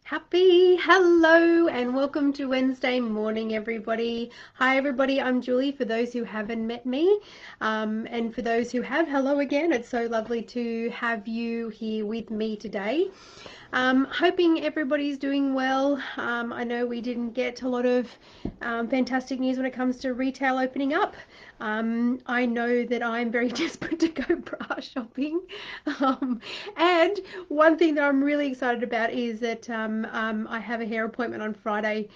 Hello and welcome to Wednesday morning, everybody. Hi everybody, I'm Julie, for those who haven't met me, and for those who have, hello again. It's so lovely to have you here with me today. Hoping everybody's doing well. I know we didn't get a lot of fantastic news when it comes to retail opening up. I know that I'm very desperate to go bra shopping. And one thing that I'm really excited about is that I have a hair appointment on Friday.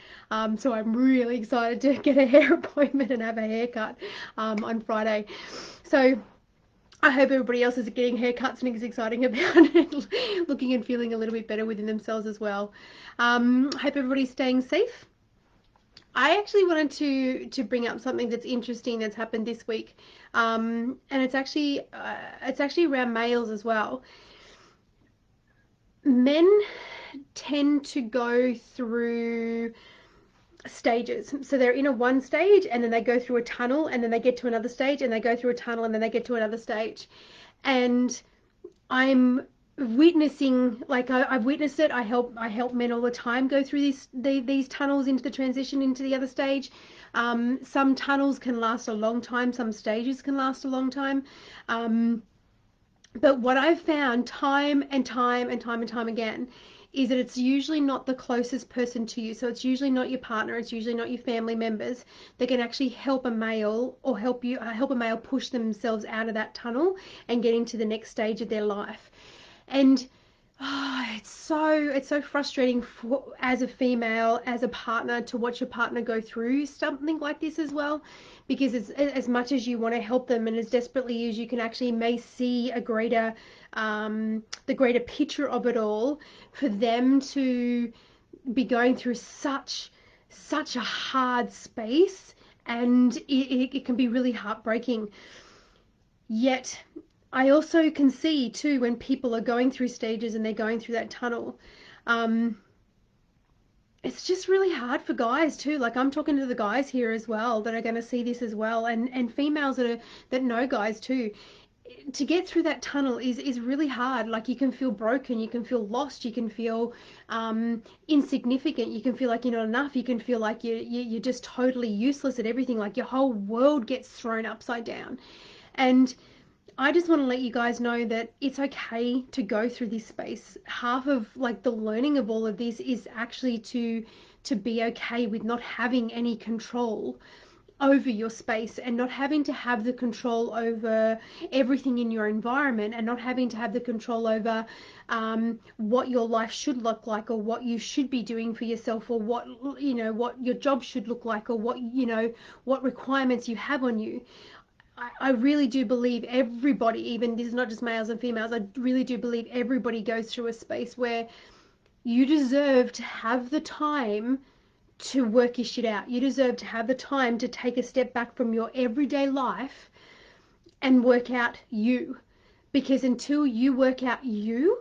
So I'm really excited to get a hair appointment and have a haircut on Friday. So I hope everybody else is getting haircuts and is exciting about it, looking and feeling a little bit better within themselves as well. Hope everybody's staying safe. I actually wanted to bring up something that's interesting that's happened this week, and it's actually around males as well. Men tend to go through stages. So they're in a one stage and then they go through a tunnel and then they get to another stage and they go through a tunnel and then they get to another stage. And I'm witnessing, like I've witnessed it. I help men all the time go through these tunnels into the transition into the other stage. Some tunnels can last a long time. Some stages can last a long time. But what I've found time and time and time and time again is that it's usually not the closest person to you. So it's usually not your partner, it's usually not your family members that can actually help a male or help a male push themselves out of that tunnel and get into the next stage of their life. And it's so frustrating as a female, as a partner, to watch your partner go through something like this as well, because it's, as much as you want to help them and as desperately as you can actually may see a greater, the greater picture of it all, for them to be going through such a hard space, and it can be really heartbreaking. Yet I also can see too when people are going through stages and they're going through that tunnel. Um, it's just really hard for guys too. Like, I'm talking to the guys here as well that are going to see this as well, and females that know guys too. To get through that tunnel is really hard. Like, you can feel broken, you can feel lost, you can feel insignificant, you can feel like you're not enough, you can feel like you're just totally useless at everything. Like, your whole world gets thrown upside down. And I just want to let you guys know that it's okay to go through this space. Half of, like, the learning of all of this is actually to be okay with not having any control over your space, and not having to have the control over everything in your environment, and not having to have the control over what your life should look like, or what you should be doing for yourself, or what, what your job should look like, or what requirements you have on you. I really do believe everybody, even this is not just males and females, I really do believe everybody goes through a space where you deserve to have the time to work your shit out. You deserve to have the time to take a step back from your everyday life and work out you. Because until you work out you,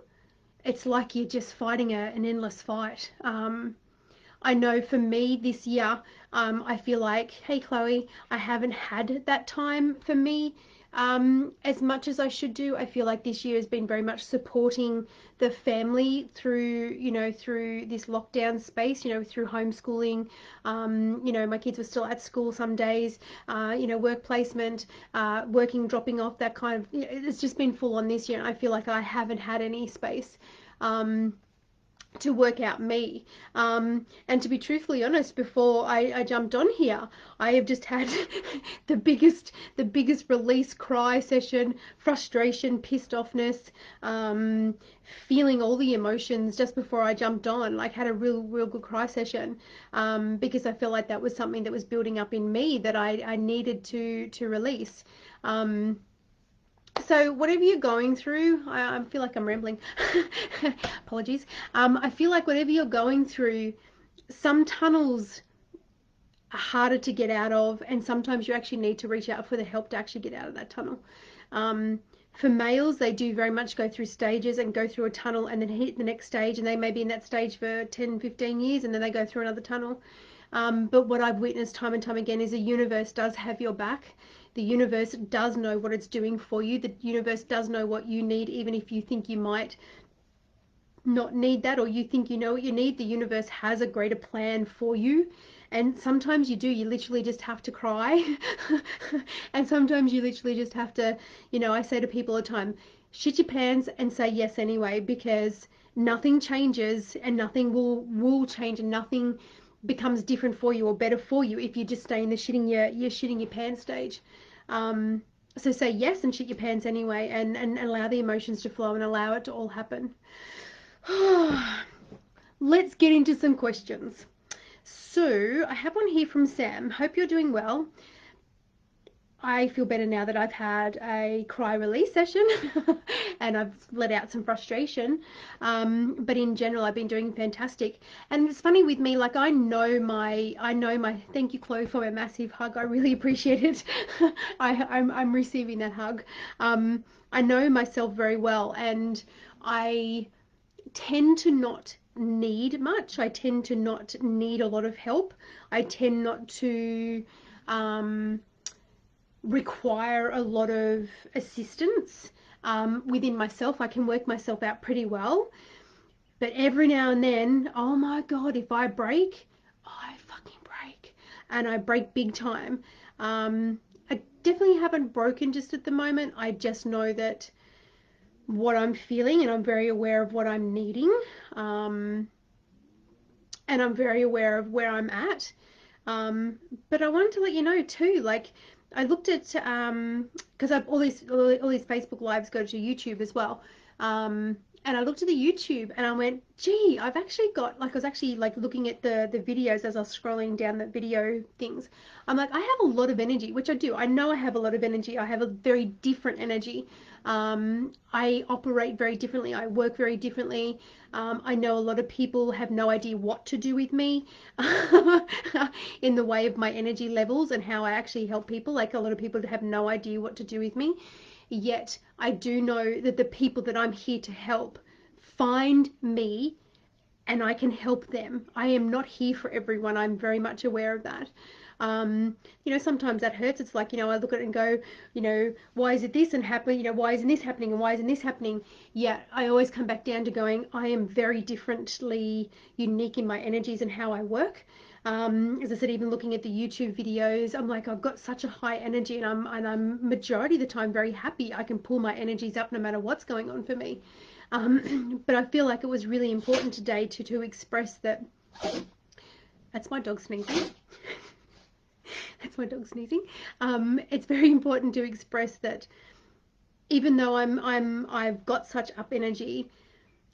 it's like you're just fighting an endless fight. I know for me this year, I feel like, hey Chloe, I haven't had that time for me as much as I should do. I feel like this year has been very much supporting the family through, through this lockdown space, through homeschooling. My kids were still at school some days, work placement, working, dropping off, that kind of, it's just been full on this year. And I feel like I haven't had any space. To work out me. And to be truthfully honest, before I jumped on here, I have just had the biggest release cry session, frustration, pissed offness, feeling all the emotions just before I jumped on. Like, had a real good cry session, because I feel like that was something that was building up in me that I needed to release. So whatever you're going through, I feel like I'm rambling. Apologies. I feel like whatever you're going through, some tunnels are harder to get out of, and sometimes you actually need to reach out for the help to actually get out of that tunnel. For males, they do very much go through stages and go through a tunnel and then hit the next stage, and they may be in that stage for 10, 15 years, and then they go through another tunnel. But what I've witnessed time and time again is the universe does have your back. The universe does know what it's doing for you. The universe does know what you need, even if you think you might not need that, or you think you know what you need, the universe has a greater plan for you. And sometimes you do, you literally just have to cry. And sometimes you literally just have to, I say to people all the time, shit your pants and say yes anyway, because nothing changes and nothing will change, and nothing becomes different for you or better for you if you just stay in the shitting your pants stage. So say yes and shit your pants anyway, and allow the emotions to flow and allow it to all happen. Let's get into some questions. So I have one here from Sam. Hope you're doing well. I feel better now that I've had a cry release session and I've let out some frustration. But in general, I've been doing fantastic. And it's funny with me, like I know my, thank you, Chloe, for a massive hug. I really appreciate it. I'm receiving that hug. I know myself very well, and I tend to not need much. I tend to not need a lot of help. I tend not to require a lot of assistance within myself. I can work myself out pretty well. But every now and then, oh my God, if I break, I fucking break. And I break big time. I definitely haven't broken just at the moment. I just know that what I'm feeling, and I'm very aware of what I'm needing, and I'm very aware of where I'm at. But I wanted to let you know too, like I looked at because I've all these Facebook lives go to YouTube as well. And I looked at the YouTube and I went, gee, I've actually got, like, I was actually like looking at the videos as I was scrolling down the video things. I'm like, I have a lot of energy, which I do. I know I have a lot of energy. I have a very different energy. I operate very differently. I work very differently. I know a lot of people have no idea what to do with me in the way of my energy levels and how I actually help people. Like, a lot of people have no idea what to do with me. Yet I do know that the people that I'm here to help find me and I can help them. I am not here for everyone. I'm very much aware of that. Sometimes that hurts. It's like, I look at it and go, why is it this and happen? Why isn't this happening and why isn't this happening? Yeah, I always come back down to going, I am very differently unique in my energies and how I work. As I said, even looking at the YouTube videos, I'm like, I've got such a high energy, and I'm majority of the time very happy. I can pull my energies up no matter what's going on for me. But I feel like it was really important today to express that. That's my dog sneezing. That's my dog sneezing. It's very important to express that even though I've got such up energy,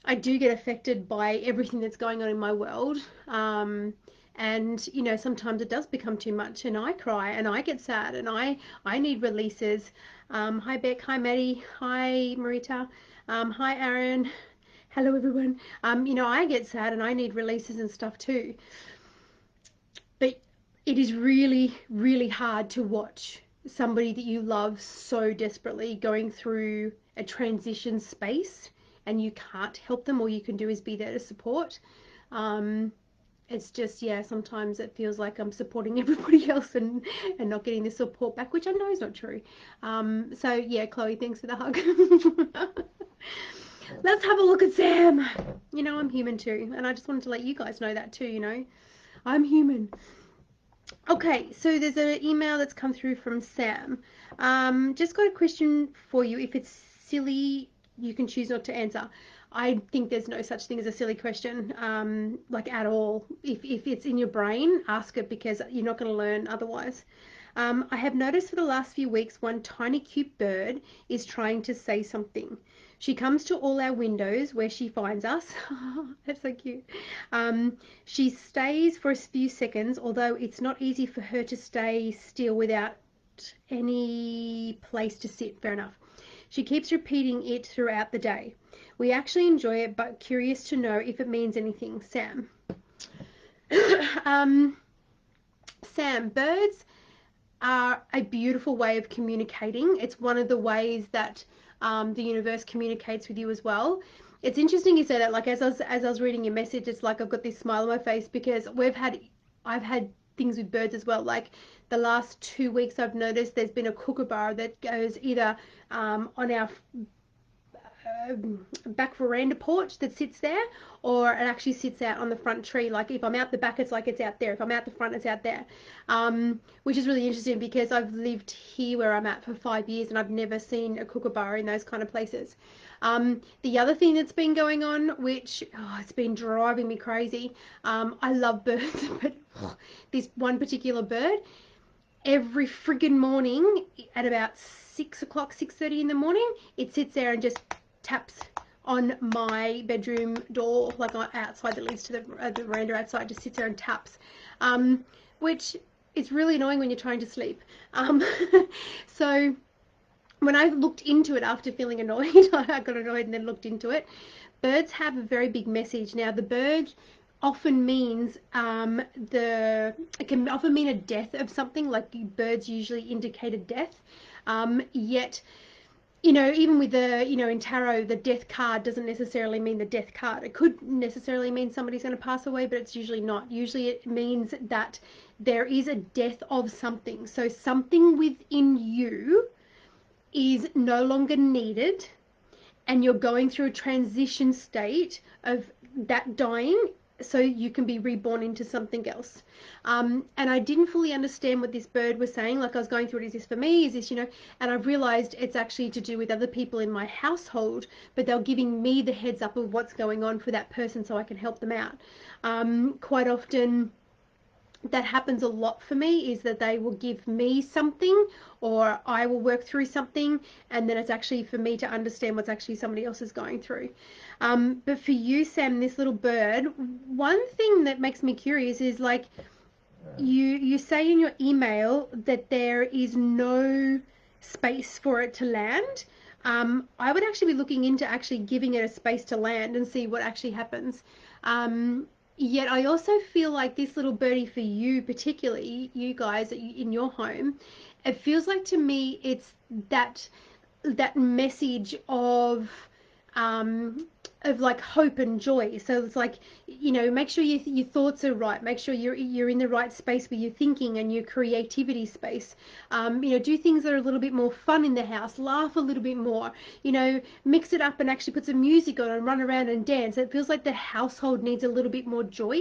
I do get affected by everything that's going on in my world. And sometimes it does become too much, and I cry and I get sad and I need releases. Hi Beck, hi Maddie, hi Marita, hi Aaron, hello everyone. I get sad and I need releases and stuff too. But it is really, really hard to watch somebody that you love so desperately going through a transition space and you can't help them. All you can do is be there to support. It's just, yeah, sometimes it feels like I'm supporting everybody else and not getting the support back, which I know is not true. So yeah, Chloe, thanks for the hug. Let's have a look at Sam. I'm human too, and I just wanted to let you guys know that too. I'm human. Okay, so there's an email that's come through from Sam. Just got a question for you. If it's silly, you can choose not to answer. I think there's no such thing as a silly question, like at all. If it's in your brain, ask it, because you're not going to learn otherwise. I have noticed for the last few weeks one tiny cute bird is trying to say something. She comes to all our windows where she finds us. That's so cute. She stays for a few seconds, although it's not easy for her to stay still without any place to sit. Fair enough. She keeps repeating it throughout the day. We actually enjoy it, but curious to know if it means anything. Sam. Sam, birds are a beautiful way of communicating. It's one of the ways that the universe communicates with you as well. It's interesting you say that. Like, as I was reading your message, it's like I've got this smile on my face because I've had things with birds as well. Like, the last 2 weeks I've noticed there's been a kookaburra that goes either on our back veranda porch that sits there, or it actually sits out on the front tree. Like if I'm out the back, it's like it's out there. If I'm out the front, it's out there. Which is really interesting because I've lived here where I'm at for 5 years and I've never seen a kookaburra in those kind of places. The other thing that's been going on, which it's been driving me crazy. I love birds, but this one particular bird, every friggin' morning at about 6 o'clock, 6:30 in the morning, it sits there and just taps on my bedroom door, like outside that leads to the veranda outside, just sits there and taps, which is really annoying when you're trying to sleep. So when I looked into it after feeling annoyed, I got annoyed and then looked into it. Birds have a very big message. Now, the bird often means it can often mean a death of something. Like birds usually indicate a death. Yet, even with in tarot, the death card doesn't necessarily mean the death card. It could necessarily mean somebody's going to pass away, but it's usually not. Usually it means that there is a death of something. So something within you is no longer needed, and you're going through a transition state of that dying so you can be reborn into something else. And I didn't fully understand what this bird was saying. Like I was going through it, is this for me? Is this, and I've realized it's actually to do with other people in my household, but they're giving me the heads up of what's going on for that person so I can help them out. Quite often, that happens a lot for me, is that they will give me something or I will work through something, and then it's actually for me to understand what's actually somebody else is going through. But for you, Sam, this little bird, one thing that makes me curious is like you say in your email that there is no space for it to land. I would actually be looking into actually giving it a space to land and see what actually happens. Yet I also feel like this little birdie, for you particularly, you guys in your home, it feels like to me it's that message of like hope and joy. So it's like, make sure your thoughts are right. Make sure you're in the right space with your thinking and your creativity space. Do things that are a little bit more fun in the house. Laugh a little bit more. Mix it up and actually put some music on and run around and dance. It feels like the household needs a little bit more joy.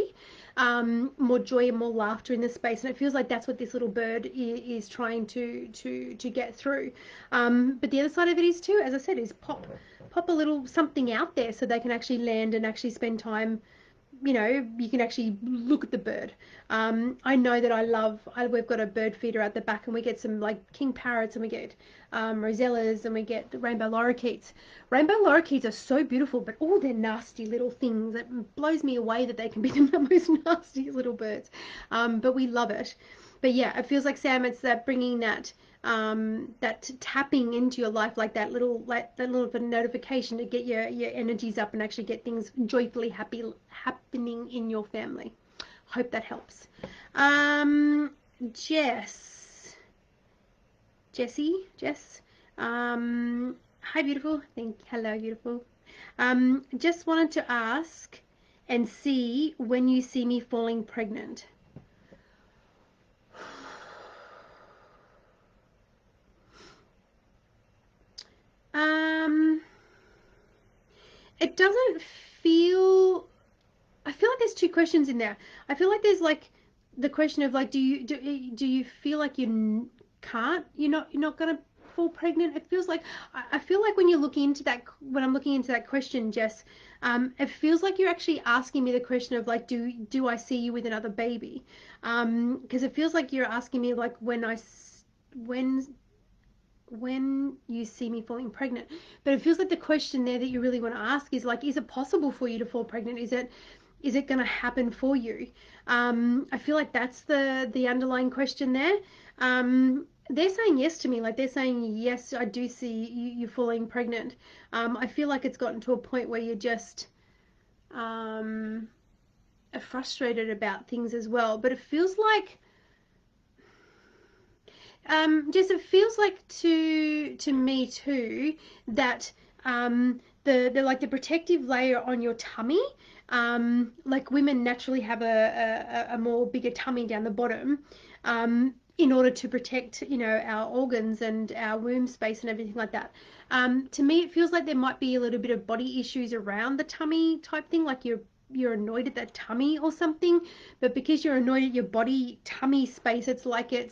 More joy and more laughter in the space, and it feels like that's what this little bird is trying to get through. But the other side of it is too, as I said, is pop a little something out there so they can actually land and actually spend time. You can actually look at the bird. I know that we've got a bird feeder at the back, and we get some like king parrots, and we get rosellas, and we get the rainbow lorikeets. Rainbow lorikeets are so beautiful, but all they're nasty little things. It blows me away that they can be the most nasty little birds. But we love it. But yeah, it feels like, Sam, it's that bringing that that tapping into your life, like that little notification to get your energies up and actually get things joyfully happening in your family. Hope that helps. Jess, hi beautiful. Hello beautiful. Just wanted to ask and see when you see me falling pregnant. It doesn't feel. I feel like there's two questions in there. I feel like there's like the question of like, do you feel like you can't? You're not gonna fall pregnant. It feels like I feel like when you're looking into that, when I'm looking into that question, Jess, it feels like you're actually asking me the question of like, do I see you with another baby? Because it feels like you're asking me like when you see me falling pregnant. But it feels like the question there that you really want to ask is like, is it possible for you to fall pregnant? Is it going to happen for you? I feel like that's the underlying question there. They're saying yes to me, like they're saying yes, I do see you falling pregnant. I feel like it's gotten to a point where you're just are frustrated about things as well. But it feels like just it feels like to me too that the like the protective layer on your tummy, like women naturally have a more bigger tummy down the bottom. in order to protect, you know, our organs and our womb space and everything like that. To me, it feels like there might be a little bit of body issues around the tummy type thing, like you're annoyed at that tummy or something. But because you're annoyed at your body tummy space, it's like you're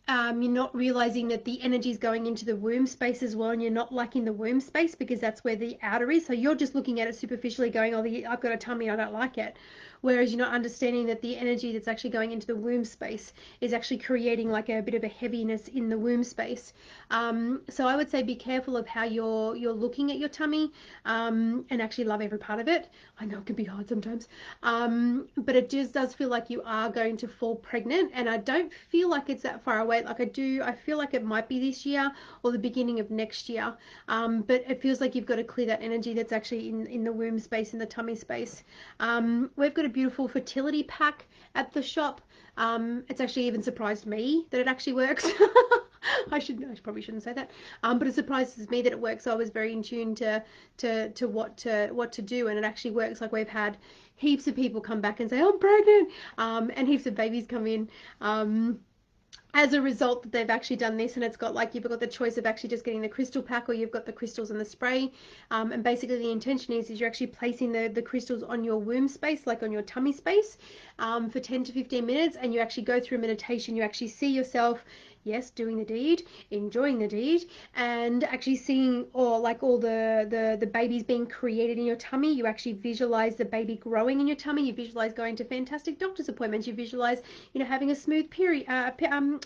not realizing that the energy is going into the womb space as well, and you're not liking the womb space because that's where the outer is. So you're just looking at it superficially, going, "Oh, I've got a tummy, I don't like it." Whereas you're not understanding that the energy that's actually going into the womb space is actually creating like a bit of a heaviness in the womb space. So I would say be careful of how you're looking at your tummy, and actually love every part of it. I know it can be hard sometimes, but it just does feel like you are going to fall pregnant, and I don't feel like it's that far away. Like I feel like it might be this year or the beginning of next year, but it feels like you've got to clear that energy that's actually in the womb space, in the tummy space. We've got a beautiful fertility pack at the shop. It's actually even surprised me that it actually works. I probably shouldn't say that. But it surprises me that it works. So I was very in tune to what to do, and it actually works. Like we've had heaps of people come back and say, "I'm pregnant," and heaps of babies come in. As a result that they've actually done this, and it's got like you've got the choice of actually just getting the crystal pack, or you've got the crystals and the spray, and basically the intention is you're actually placing the crystals on your womb space, like on your tummy space, for 10 to 15 minutes, and you actually go through meditation. You actually see yourself, yes, doing the deed, enjoying the deed, and actually seeing all the babies being created in your tummy. You actually visualize the baby growing in your tummy. You visualize going to fantastic doctor's appointments. You visualize, you know, having a smooth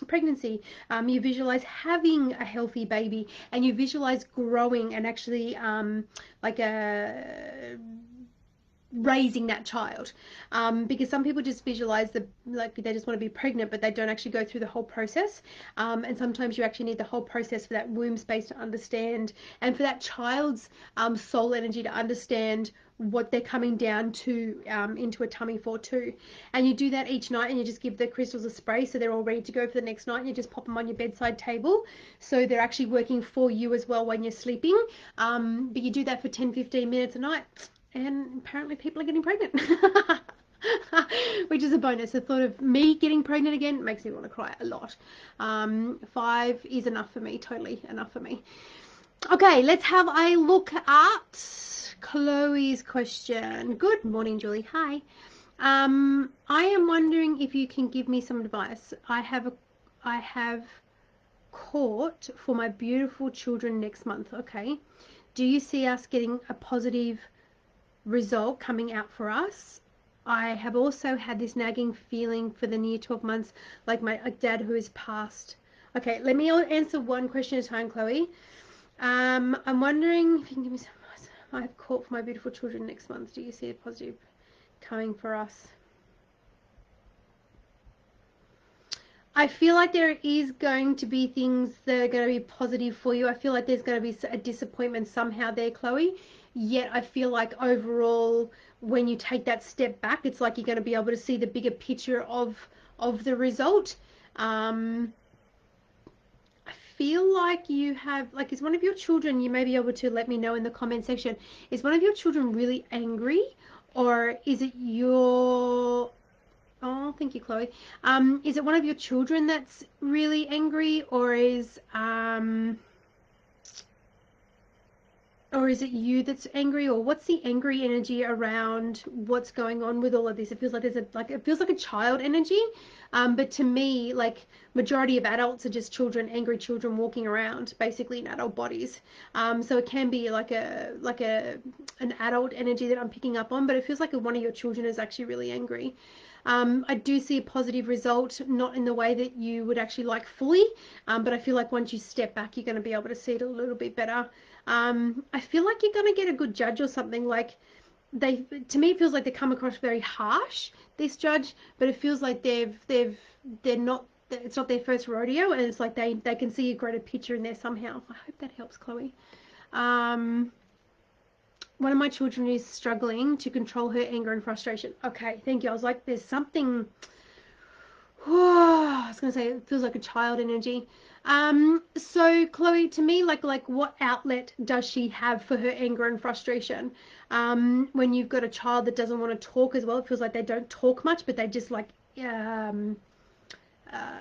pregnancy. You visualize having a healthy baby, and you visualize growing and actually like a raising that child, because some people just visualize like they just want to be pregnant, but they don't actually go through the whole process, and sometimes you actually need the whole process for that womb space to understand, and for that child's soul energy to understand what they're coming down to, into a tummy for too. And you do that each night, and you just give the crystals a spray so they're all ready to go for the next night, and you just pop them on your bedside table so they're actually working for you as well when you're sleeping. But you do that for 10-15 minutes a night, and apparently people are getting pregnant. Which is a bonus. The thought of me getting pregnant again makes me want to cry a lot. 5 is enough for me, totally enough for me. Okay, let's have a look at Chloe's question. Good morning, Julie. Hi. I am wondering if you can give me some advice. I have court for my beautiful children next month. Okay. Do you see us getting a positive result coming out for us? I have also had this nagging feeling for the near 12 months, like my dad who is passed. Okay, let me answer one question at a time, Chloe. I'm wondering if you can give me some advice. I have court for my beautiful children next month. Do you see a positive coming for us? I feel like there is going to be things that are going to be positive for you. I feel like there's going to be a disappointment somehow there, Chloe. Yet I feel like overall, when you take that step back, it's like you're going to be able to see the bigger picture of the result. I feel like you have, like, is one of your children, you may be able to let me know in the comment section, is one of your children really angry, or is it your, oh, thank you, Chloe. Is it one of your children that's really angry, or is it you that's angry, or what's the angry energy around what's going on with all of this? It feels like it feels like a child energy, but to me, like majority of adults are just children, angry children walking around, basically in adult bodies. So it can be like an adult energy that I'm picking up on, but it feels like one of your children is actually really angry. I do see a positive result, not in the way that you would actually like fully, but I feel like once you step back, you're going to be able to see it a little bit better. I feel like you're going to get a good judge or something. Like to me, it feels like they come across very harsh, this judge, but it feels like they're not, it's not their first rodeo, and it's like they can see a greater picture in there somehow. I hope that helps, Chloe. One of my children is struggling to control her anger and frustration. Okay, thank you. I was like, there's something. I was gonna say it feels like a child energy. So Chloe, to me, like what outlet does she have for her anger and frustration? When you've got a child that doesn't want to talk as well, it feels like they don't talk much, but they just like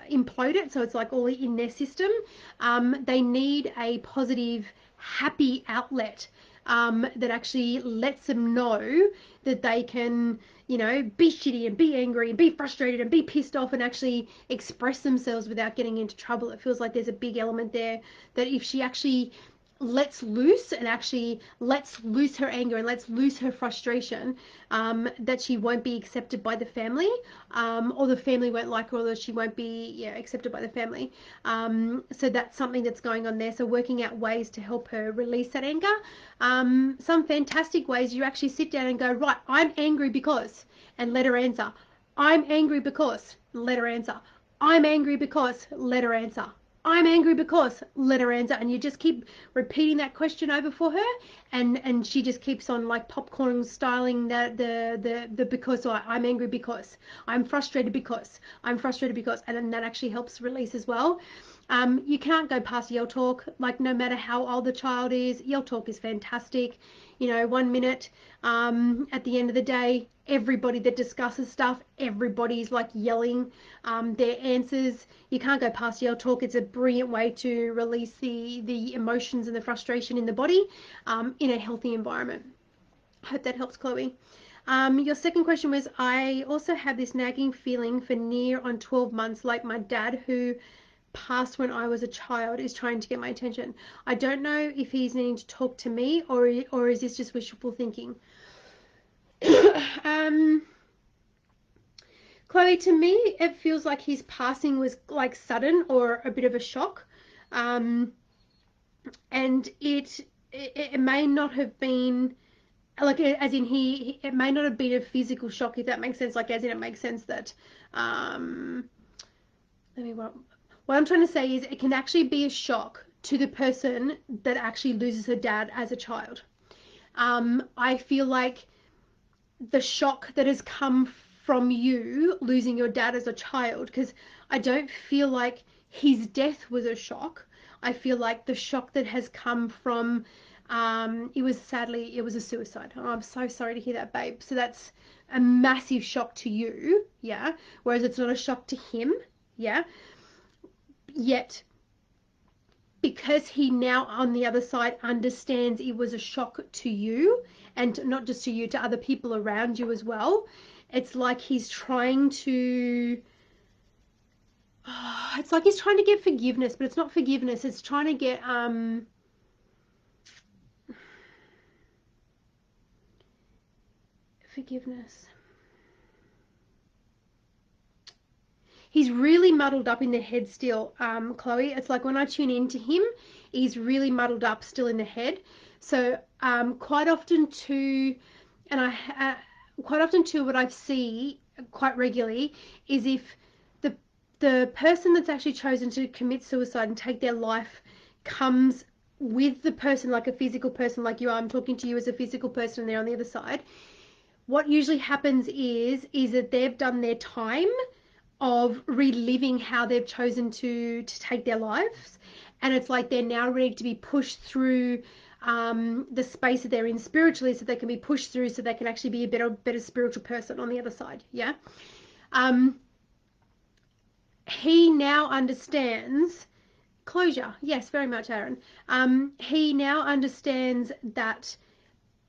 imploded, so it's like all in their system. They need a positive, happy outlet that actually lets them know that they can, you know, be shitty and be angry and be frustrated and be pissed off and actually express themselves without getting into trouble. It feels like there's a big element there that if she actually lets loose and actually lets loose her anger and lets loose her frustration, that she won't be accepted by the family, or the family won't like her, or that she won't be accepted by the family. So that's something that's going on there. So working out ways to help her release that anger. Some fantastic ways, you actually sit down and go, right, I'm angry because, and let her answer. I'm angry because, let her answer. I'm angry because, let her answer. I'm angry because, let her answer. And you just keep repeating that question over for her, and she just keeps on like popcorn styling the because, or I'm angry because, I'm frustrated because, I'm frustrated because, and then that actually helps release as well. You can't go past yell talk. Like, no matter how old the child is, yell talk is fantastic. You know, 1 minute, at the end of the day, everybody that discusses stuff, everybody's like yelling their answers. You can't go past yell talk. It's a brilliant way to release the emotions and the frustration in the body, in a healthy environment. Hope that helps, Chloe. Your second question was, I also have this nagging feeling for near on 12 months, like my dad, who passed when I was a child, is trying to get my attention. I don't know if he's needing to talk to me, or is this just wishful thinking? Chloe, to me, it feels like his passing was like sudden or a bit of a shock. And it may not have been like, as in it may not have been a physical shock, if that makes sense. Like, as in, it makes sense that what I'm trying to say is, it can actually be a shock to the person that actually loses her dad as a child. I feel like the shock that has come from you losing your dad as a child, because I don't feel like his death was a shock. I feel like the shock that has come from, it was a suicide. Oh, I'm so sorry to hear that, babe. So that's a massive shock to you, yeah, whereas it's not a shock to him, yeah. Yet, because he now on the other side understands it was a shock to you, and not just to you, to other people around you as well, it's like he's trying to, it's like he's trying to get forgiveness, but it's not forgiveness, it's trying to get forgiveness. He's really muddled up in the head still, Chloe. It's like when I tune into him, he's really muddled up still in the head. So quite often too, and quite often too, what I see quite regularly is if the person that's actually chosen to commit suicide and take their life comes with the person, like a physical person like you are. I'm talking to you as a physical person, and they're on the other side. What usually happens is that they've done their time of reliving how they've chosen to take their lives, and it's like they're now ready to be pushed through the space that they're in spiritually, so they can be pushed through, so they can actually be a better spiritual person on the other side. Yeah. He now understands closure. Yes, very much, Aaron. He now understands that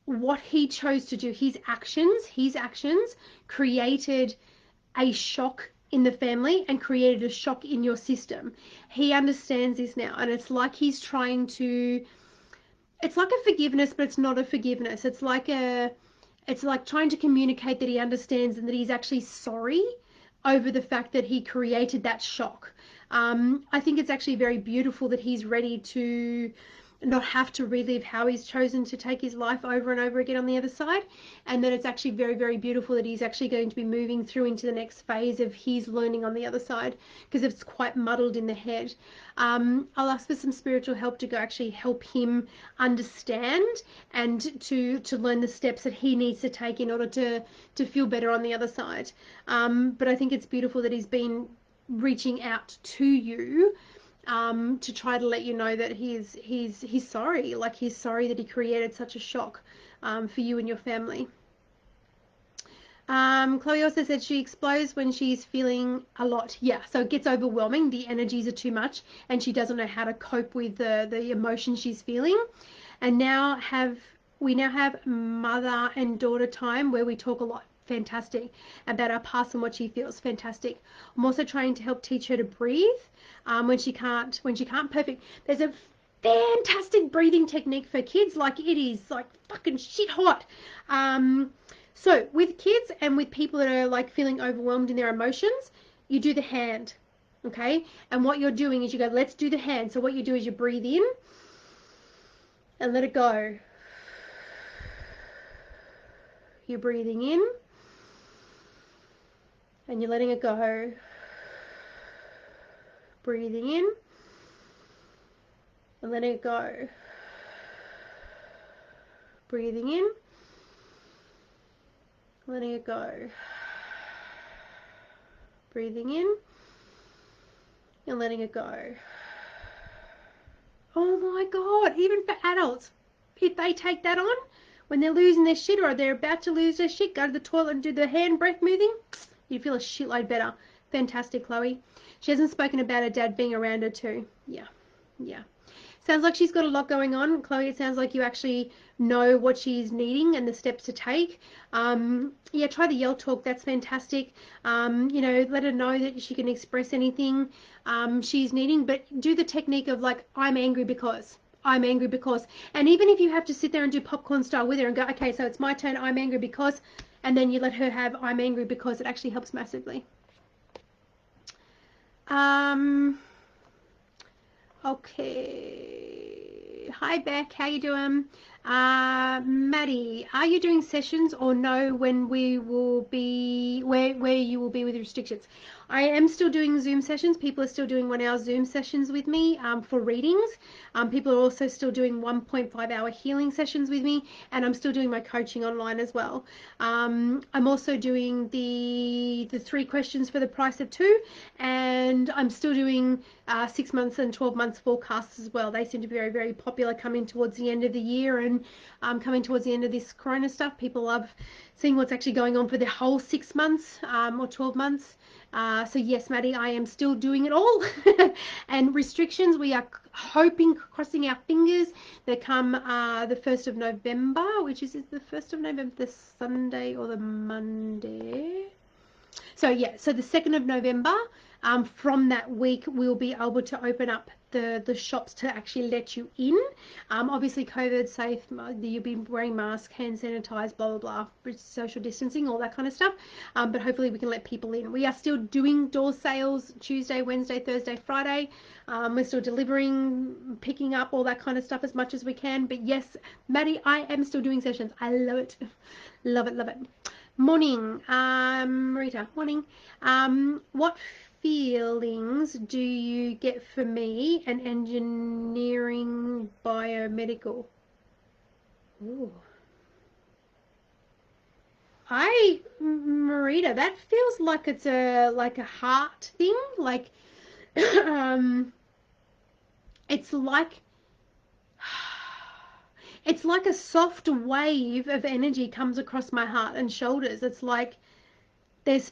what he chose to do, his actions created a shock in the family and created a shock in your system. He understands this now, and it's like he's trying to, it's like a forgiveness, but it's not a forgiveness. It's like trying to communicate that he understands and that he's actually sorry over the fact that he created that shock. I think it's actually very beautiful that he's ready to not have to relive how he's chosen to take his life over and over again on the other side, and that it's actually very, very beautiful that he's actually going to be moving through into the next phase of his learning on the other side, because it's quite muddled in the head. I'll ask for some spiritual help to go actually help him understand and to learn the steps that he needs to take in order to feel better on the other side. But I think it's beautiful that he's been reaching out to you to try to let you know that he's sorry. Like, he's sorry that he created such a shock for you and your family. Chloe also said she explodes when she's feeling a lot. Yeah, so it gets overwhelming. The energies are too much, and she doesn't know how to cope with the emotion she's feeling. And we now have mother and daughter time where we talk a lot. Fantastic. About our past and what she feels. Fantastic. I'm also trying to help teach her to breathe when she can't perfect. There's a fantastic breathing technique for kids. Like, it is like fucking shit hot. So with kids and with people that are like feeling overwhelmed in their emotions, you do the hand, okay? And what you're doing is you go, let's do the hand. So what you do is you breathe in and let it go. You're breathing in and you're letting it go. Breathing in and letting it go. Breathing in, letting it go. Breathing in and letting it go. Oh my God, even for adults, if they take that on, when they're losing their shit or they're about to lose their shit, go to the toilet and do the hand breath moving, you feel a shitload better. Fantastic, Chloe. She hasn't spoken about her dad being around her too. Yeah. Sounds like she's got a lot going on, Chloe. It sounds like you actually know what she's needing and the steps to take. Yeah, try the yell talk. That's fantastic. Let her know that she can express anything she's needing, but do the technique of like, I'm angry because. And even if you have to sit there and do popcorn style with her and go, okay, so it's my turn, I'm angry because, and then you let her have I'm angry because, it actually helps massively. Okay. Hi, Beck. How you doing? Maddie, are you doing sessions or know when we will be, where you will be with restrictions? I am still doing Zoom sessions. People are still doing 1 hour Zoom sessions with me for readings. People are also still doing 1.5 hour healing sessions with me, and I'm still doing my coaching online as well. I'm also doing the 3 questions for the price of 2, and I'm still doing 6 months and 12 months forecasts as well. They seem to be very, very popular coming towards the end of the year and coming towards the end of this corona stuff. People love seeing what's actually going on for the whole 6 months or 12 months. So yes, Maddie, I am still doing it all. And restrictions, we are hoping, crossing our fingers, they come the 1st of November, which is the 1st of November, the Sunday or the Monday? So yeah, so the 2nd of November, from that week, we'll be able to open up the shops to actually let you in. Obviously COVID safe, you'll be wearing masks, hand sanitized, blah, blah, blah, social distancing, all that kind of stuff. But hopefully we can let people in. We are still doing door sales Tuesday, Wednesday, Thursday, Friday. We're still delivering, picking up, all that kind of stuff as much as we can. But yes, Maddie, I am still doing sessions. I love it. Love it. Morning, Rita. Morning. What feelings do you get for me and engineering biomedical? Ooh. Marita, that feels like it's a heart thing. Like, it's like a soft wave of energy comes across my heart and shoulders. It's like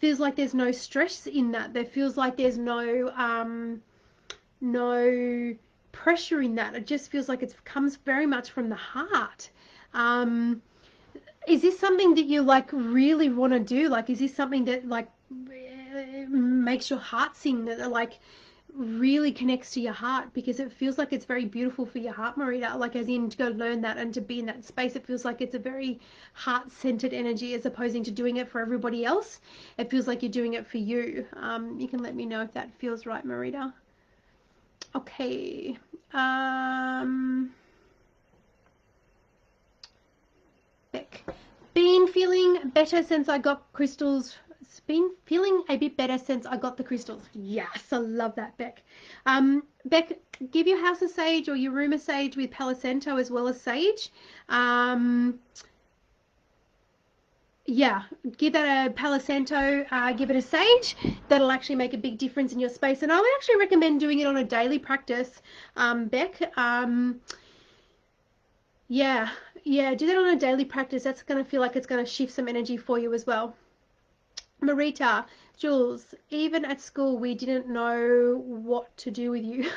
feels like there's no stress in that. There feels like there's no pressure in that. It just feels like it comes very much from the heart. Is this something that you like really want to do? Like, is this something that like makes your heart sing, that like really connects to your heart? Because it feels like it's very beautiful for your heart, Marita. Like, as in, to go learn that and to be in that space, it feels like it's a very heart-centered energy, as opposing to doing it for everybody else. It feels like you're doing it for you. You can let me know if that feels right, Marita. Okay. Beck. Been feeling better since I got crystals. It's been feeling a bit better since I got the crystals. Yes, I love that, Beck. Beck, give your house a sage or your room a sage with Palo Santo as well as sage. Yeah, give that a Palo Santo, give it a sage. That'll actually make a big difference in your space. And I would actually recommend doing it on a daily practice, Beck. Yeah, do that on a daily practice. That's going to feel like it's going to shift some energy for you as well. Marita, Jules, even at school, we didn't know what to do with you.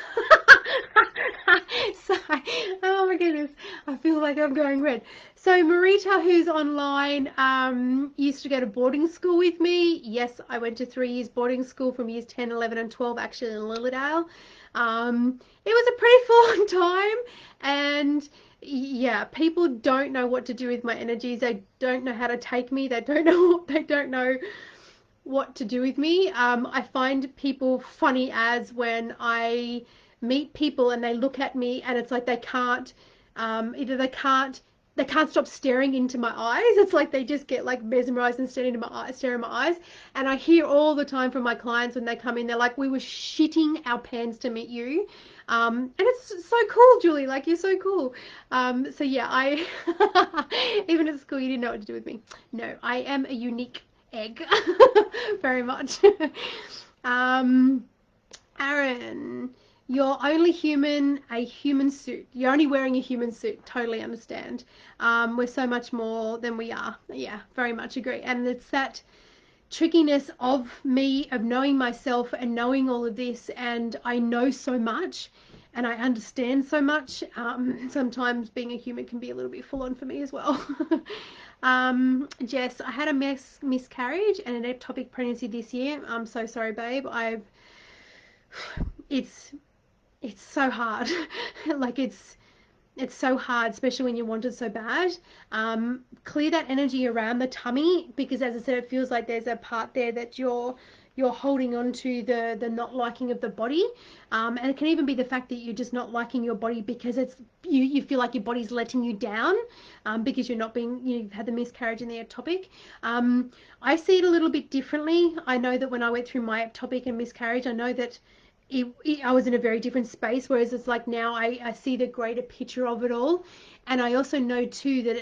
So, oh my goodness, I feel like I'm going red. So, Marita, who's online, used to go to boarding school with me. Yes, I went to 3 years boarding school from years 10, 11, and 12, actually, in Lilydale. It was a pretty full on time, and yeah, people don't know what to do with my energies. They don't know how to take me. They don't know what to do with me. I find people funny as when I meet people and they look at me and it's like they can't, either they can't stop staring into my eyes. It's like they just get like mesmerized and stare in my eyes. And I hear all the time from my clients when they come in, they're like, "We were shitting our pants to meet you." And it's so cool, Julie. Like, you're so cool. So yeah, I even at school you didn't know what to do with me. No, I am a unique egg. Very much. um, Aaron, you're only human, a human suit. You're only wearing a human suit. Totally understand. We're so much more than we are. Yeah, very much agree. And it's that trickiness of me, of knowing myself and knowing all of this. And I know so much and I understand so much. Sometimes being a human can be a little bit full on for me as well. Jess, I had a miscarriage and an ectopic pregnancy this year. I'm so sorry, babe. It's it's so hard. Like it's so hard, especially when you want it so bad. Clear that energy around the tummy because, as I said, it feels like there's a part there that you're holding on to the not liking of the body, and it can even be the fact that you're just not liking your body because you feel like your body's letting you down, because you've had the miscarriage and the ectopic. I see it a little bit differently. I know that when I went through my ectopic and miscarriage, I know that I was in a very different space, whereas it's like now I see the greater picture of it all. And I also know too that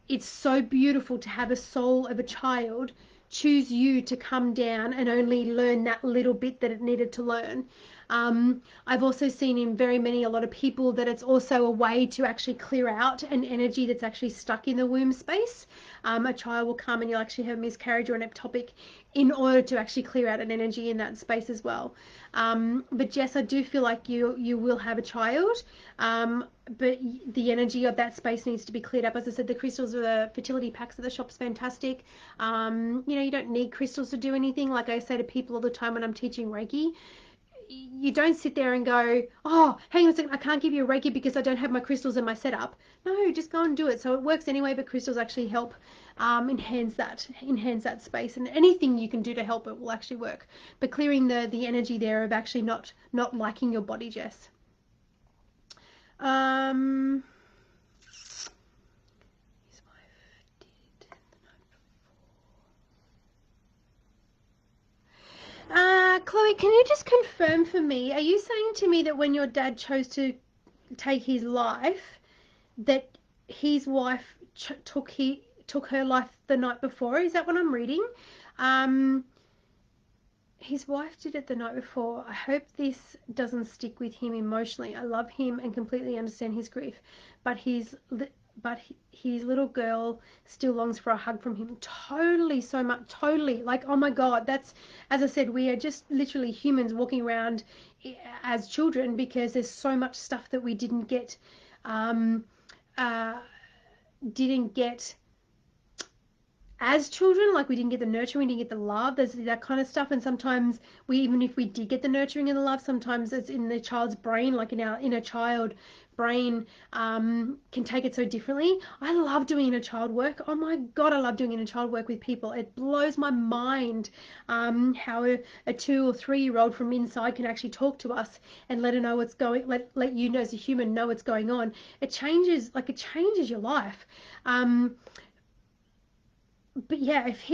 it's so beautiful to have a soul of a child choose you to come down and only learn that little bit that it needed to learn. I've also seen in a lot of people that it's also a way to actually clear out an energy that's actually stuck in the womb space. A child will come and you'll actually have a miscarriage or an ectopic in order to actually clear out an energy in that space as well. But Jess, I do feel like you will have a child, but the energy of that space needs to be cleared up. As I said, the crystals or the fertility packs at the shop's fantastic. You don't need crystals to do anything. Like I say to people all the time when I'm teaching Reiki, you don't sit there and go, "Oh, hang on a second, I can't give you a Reiki because I don't have my crystals in my setup." No, just go and do it. So it works anyway, but crystals actually help enhance that space, and anything you can do to help it will actually work. But clearing the energy there of actually not liking your body, Jess. Um, his wife did the night before. Chloe, can you just confirm for me? Are you saying to me that when your dad chose to take his life, that his wife took her life the night before? Is that what I'm reading? Um, his wife did it the night before. I hope this doesn't stick with him emotionally. I love him and completely understand his grief, but his little girl still longs for a hug from him. Totally, so much, totally. Like, oh my God, that's, as I said, we are just literally humans walking around as children because there's so much stuff that we um, uh, didn't get as children. Like, we didn't get the nurturing, we didn't get the love. There's that kind of stuff. And sometimes even if we did get the nurturing and the love, sometimes it's in the child's brain, like in our inner child brain, can take it so differently. I love doing inner child work. Oh my God, I love doing inner child work with people. It blows my mind, how a 2 or 3 year old from inside can actually talk to us and let her know what's going, let you know as a human know what's going on. It changes your life. But yeah, if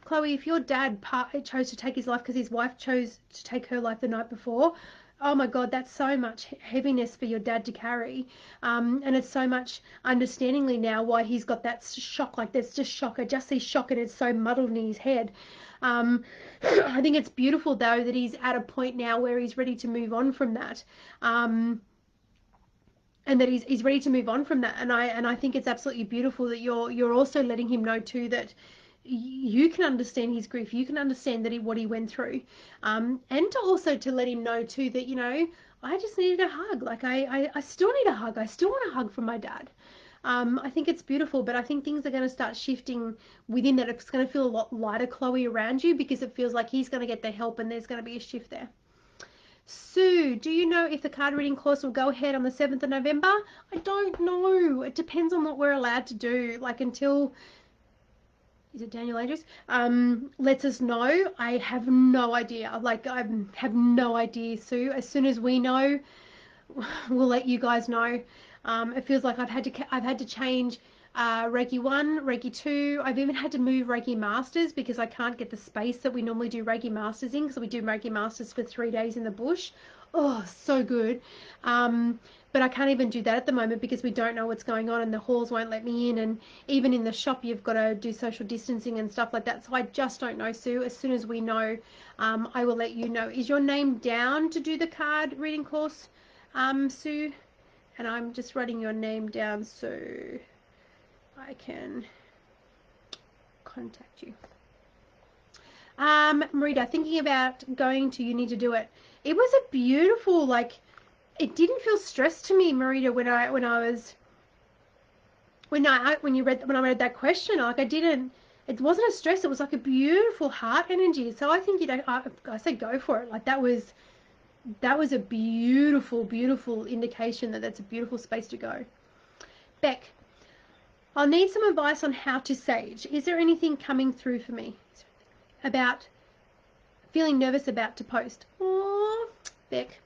Chloe, if your dad chose to take his life because his wife chose to take her life the night before, oh my God, that's so much heaviness for your dad to carry. And it's so much understandingly now why he's got that shock. Like, there's just shock. I just see shock and it's so muddled in his head. I think it's beautiful though that he's at a point now where he's ready to move on from that. And that he's ready to move on from that, and I think it's absolutely beautiful that you're also letting him know too that you can understand his grief. You can understand that what he went through, and to let him know too that, you know, I just needed a hug. Like I still need a hug. I still want a hug from my dad. I think it's beautiful, but I think things are going to start shifting within that. It's going to feel a lot lighter, Chloe, around you, because it feels like he's going to get the help and there's going to be a shift there. Sue, do you know if the card reading course will go ahead on the 7th of November? I don't know. It depends on what we're allowed to do. Like, until, is it Daniel Andrews? Lets us know. I have no idea. Like, I have no idea, Sue. As soon as we know, we'll let you guys know. It feels like I've had to change Reiki 1, Reiki 2. I've even had to move Reiki Masters because I can't get the space that we normally do Reiki Masters in, because we do Reiki Masters for 3 days in the bush. Oh, so good. But I can't even do that at the moment because we don't know what's going on and the halls won't let me in, and even in the shop you've got to do social distancing and stuff like that. So I just don't know, Sue. As soon as we know, I will let you know. Is your name down to do the card reading course, Sue? And I'm just writing your name down so I can contact you. Marita, thinking about going to uni to do it. It was a beautiful, like, it didn't feel stressed to me, Marita, when I read that question. Like, it wasn't a stress. It was like a beautiful heart energy. So I think, you know, I said go for it. Like, that was a beautiful, beautiful indication that that's a beautiful space to go. Beck, I'll need some advice on how to sage. Is there anything coming through for me about feeling nervous about to post? Oh, Beck,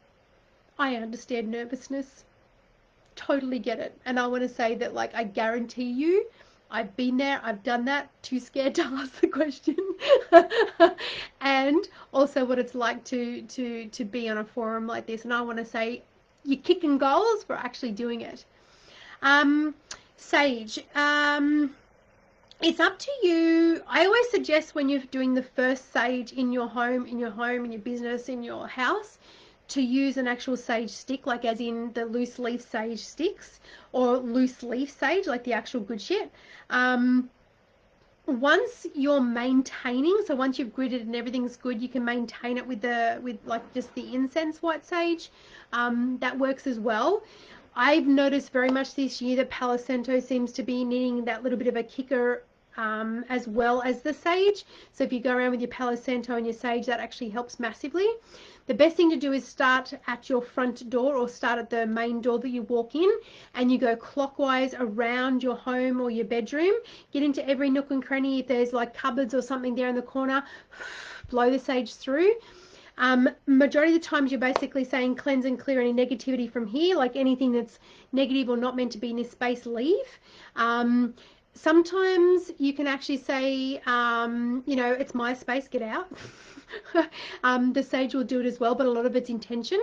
I understand nervousness. Totally get it. And I want to say that, like, I guarantee you, I've been there, I've done that, too scared to ask the question. And also what it's like to be on a forum like this. And I want to say you're kicking goals for actually doing it. Sage, it's up to you. I always suggest when you're doing the first sage in your home, in your business, in your house, to use an actual sage stick, like as in the loose leaf sage sticks, or loose leaf sage, like the actual good shit. Once you're maintaining, so once you've gridded and everything's good, you can maintain it with like just the incense white sage. That works as well. I've noticed very much this year that Palo Santo seems to be needing that little bit of a kicker, as well as the sage. So if you go around with your Palo Santo and your sage, that actually helps massively. The best thing to do is start at your front door, or start at the main door that you walk in, and you go clockwise around your home or your bedroom. Get into every nook and cranny. If there's like cupboards or something there in the corner, blow the sage through. Majority of the times you're basically saying cleanse and clear any negativity from here, like anything that's negative or not meant to be in this space, leave. Sometimes you can actually say, you know, it's my space, get out. The sage will do it as well, but a lot of it's intention.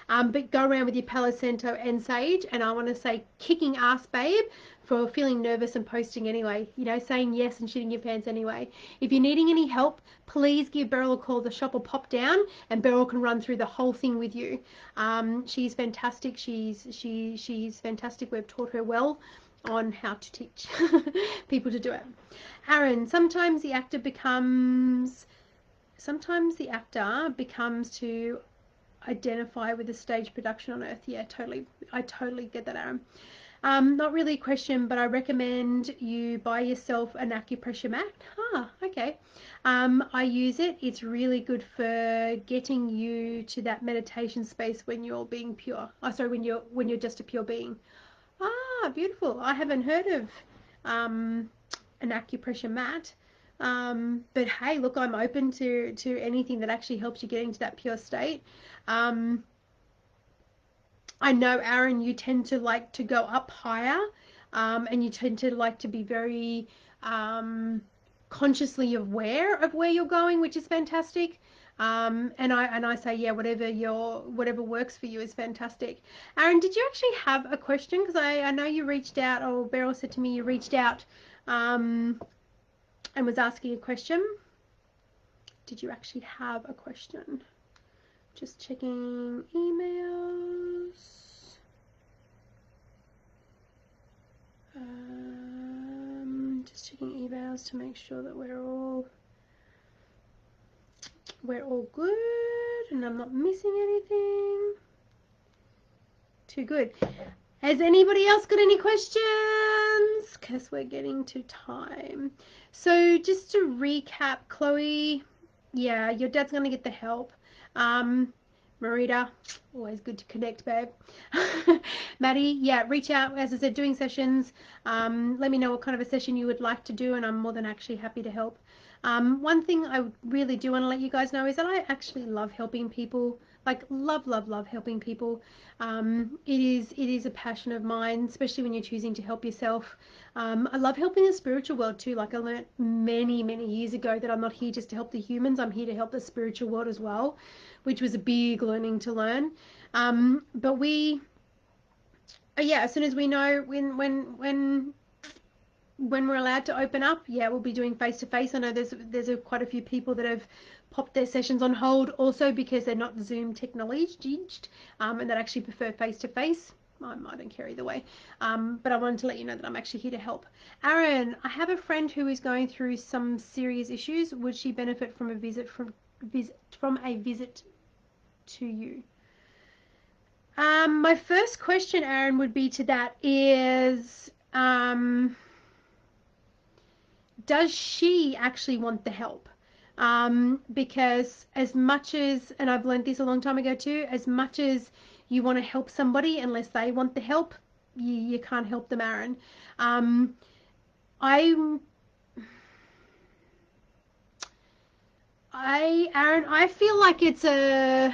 But go around with your Palo Santo and sage, and I want to say kicking ass, babe, for feeling nervous and posting anyway. You know, saying yes and shitting your pants anyway. If you're needing any help, please give Beryl a call. The shop will pop down, and Beryl can run through the whole thing with you. She's fantastic. She's fantastic. We've taught her well on how to teach people to do it. Aaron, sometimes the actor becomes to identify with the stage production on Earth. Yeah, totally. I totally get that, Aaron. Not really a question, but I recommend you buy yourself an acupressure mat. Okay. I use it. It's really good for getting you to that meditation space when you're being pure. When you're just a pure being. Beautiful. I haven't heard of an acupressure mat. But hey, look, I'm open to anything that actually helps you get into that pure state. I know, Aaron, you tend to like to go up higher, and you tend to like to be very consciously aware of where you're going, which is fantastic. And I say, yeah, whatever works for you is fantastic. Aaron, did you actually have a question? Because I know you reached out, or Beryl said to me you reached out, and was asking a question. Did you actually have a question? Just checking emails. Just Just checking evals to make sure that we're all good and I'm not missing anything. Too good. Has anybody else got any questions? Because we're getting to time. So just to recap, Chloe, yeah, your dad's going to get the help. Marita, always good to connect, babe. Maddie, yeah, reach out. As I said, doing sessions. Let me know what kind of a session you would like to do, and I'm more than actually happy to help. One thing I really do want to let you guys know is that I actually love helping people. Like love helping people. It is a passion of mine, especially when you're choosing to help yourself. I love helping the spiritual world too. Like I learned many years ago that I'm not here just to help the humans. I'm here to help the spiritual world as well, which was a big learning to learn. But we, yeah, as soon as we know when we're allowed to open up, yeah, we'll be doing face to face. I know there's quite a few people that have popped their sessions on hold also because they're not Zoom technology, and that actually prefer face to face. I don't care either way. But I wanted to let you know that I'm actually here to help. Aaron, I have a friend who is going through some serious issues. Would she benefit from a visit to you? My first question, Aaron, would be to that is, does she actually want the help? Because as much as, and I've learned this a long time ago too, as much as you want to help somebody, unless they want the help, you can't help them, Aaron. Aaron, I feel like it's a,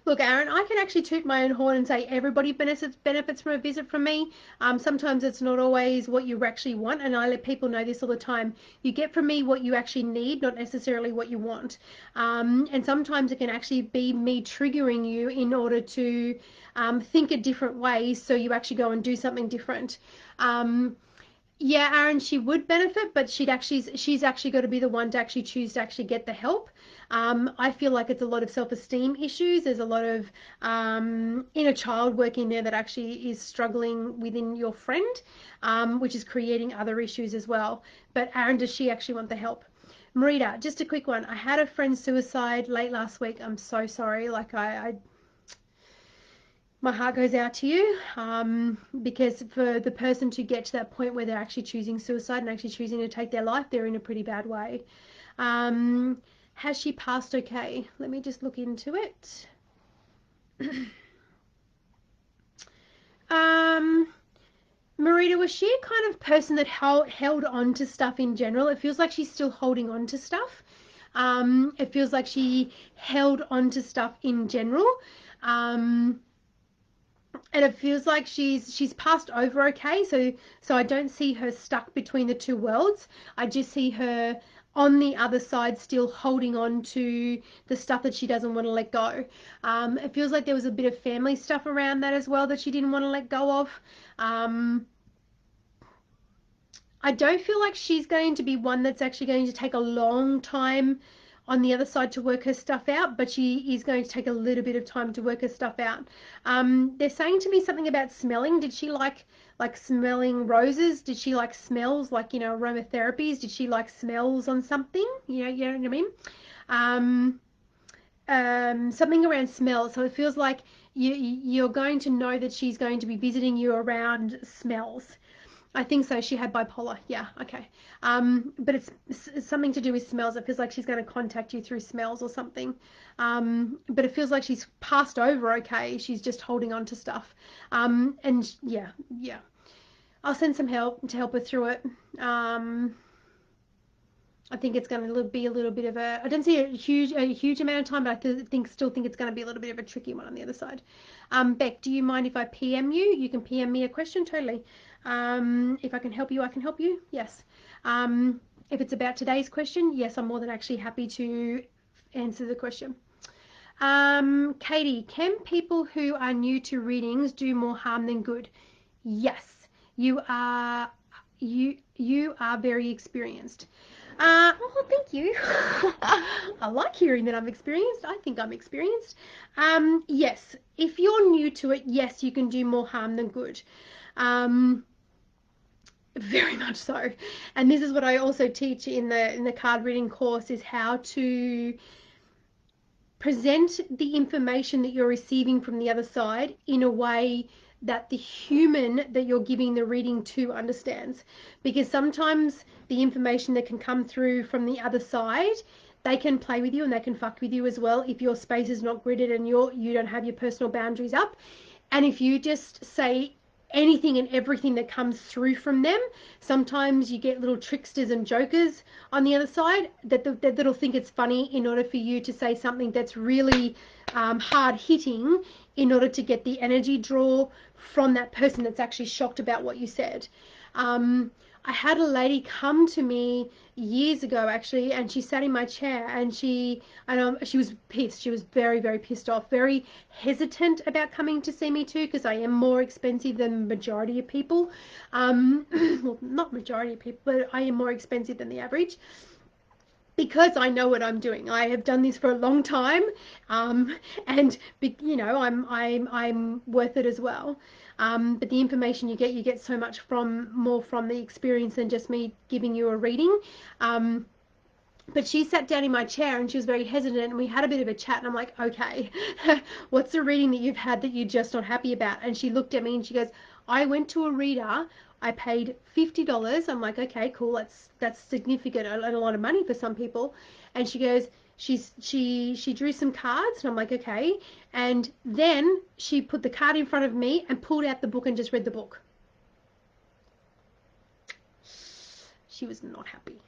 look, Aaron, I can actually toot my own horn and say everybody benefits from a visit from me. Sometimes it's not always what you actually want, and I let people know this all the time. You get from me what you actually need, not necessarily what you want. And sometimes it can actually be me triggering you in order to think a different way, so you actually go and do something different. Yeah, Aaron, she would benefit, but she's actually got to be the one to actually choose to actually get the help. I feel like it's a lot of self-esteem issues. There's a lot of inner child working there that actually is struggling within your friend, which is creating other issues as well. But Aaron, does she actually want the help? Marita, just a quick one. I had a friend suicide late last week. I'm so sorry. Like my heart goes out to you, because for the person to get to that point where they're actually choosing suicide and actually choosing to take their life, they're in a pretty bad way. Has she passed okay? Let me just look into it. Marita, was she a kind of person that held on to stuff in general? It feels like she's still holding on to stuff. It feels like she held on to stuff in general. And it feels like she's passed over okay, so I don't see her stuck between the two worlds. I just see her on the other side still holding on to the stuff that she doesn't want to let go. It feels like there was a bit of family stuff around that as well that she didn't want to let go of. I don't feel like she's going to be one that's actually going to take a long time on the other side to work her stuff out, but she is going to take a little bit of time to work her stuff out. They're saying to me something about smelling. Did she like smelling roses? Did she like smells, like, aromatherapies? Did she like smells on something? You know what I mean? Something around smell. So it feels like you're going to know that she's going to be visiting you around smells. I think so. She had bipolar. Yeah. Okay. But it's something to do with smells. It feels like she's going to contact you through smells or something. But it feels like she's passed over okay. She's just holding on to stuff. And yeah. I'll send some help to help her through it. I think it's going to be a little bit of a. I don't see a huge amount of time, but I still think it's going to be a little bit of a tricky one on the other side. Beck, do you mind if I PM you? You can PM me a question, totally. If I can help you, I can help you. Yes. If it's about today's question, yes, I'm more than actually happy to answer the question. Katie, can people who are new to readings do more harm than good? Yes, you are very experienced. Oh, thank you. I like hearing that I'm experienced. I think I'm experienced. Yes, if you're new to it, yes, you can do more harm than good. Um, very much so. And this is what I also teach in the card reading course, is how to present the information that you're receiving from the other side in a way that the human that you're giving the reading to understands. Because sometimes the information that can come through from the other side, they can play with you and they can fuck with you as well if your space is not gridded and you don't have your personal boundaries up. And if you just say anything and everything that comes through from them, sometimes you get little tricksters and jokers on the other side that'll think it's funny in order for you to say something that's really hard hitting, in order to get the energy draw from that person that's actually shocked about what you said. I had a lady come to me years ago actually, and she sat in my chair, and she was pissed. She was very, very pissed off, very hesitant about coming to see me too, because I am more expensive than the majority of people. Well, not majority of people, but I am more expensive than the average, because I know what I'm doing. I have done this for a long time, and I'm worth it as well. But the information you get so much more from the experience than just me giving you a reading. But she sat down in my chair and she was very hesitant, and we had a bit of a chat, and I'm like, okay, what's the reading that you've had that you're just not happy about? And she looked at me and she goes, I went to a reader, I paid $50. I'm like, okay, cool, that's significant and a lot of money for some people. And she goes, she drew some cards, and I'm like, okay. And then she put the card in front of me and pulled out the book and just read the book. She was not happy.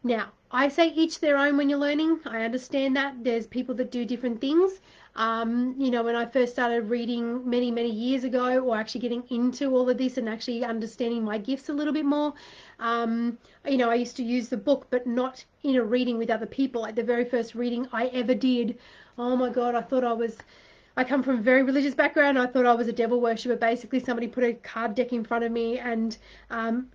Now, I say each their own when you're learning. I understand that. There's people that do different things. When I first started reading many, many years ago, or actually getting into all of this and actually understanding my gifts a little bit more, I used to use the book, but not in a reading with other people. Like the very first reading I ever did, oh my God, I come from a very religious background. I thought I was a devil worshipper. Basically, somebody put a card deck in front of me and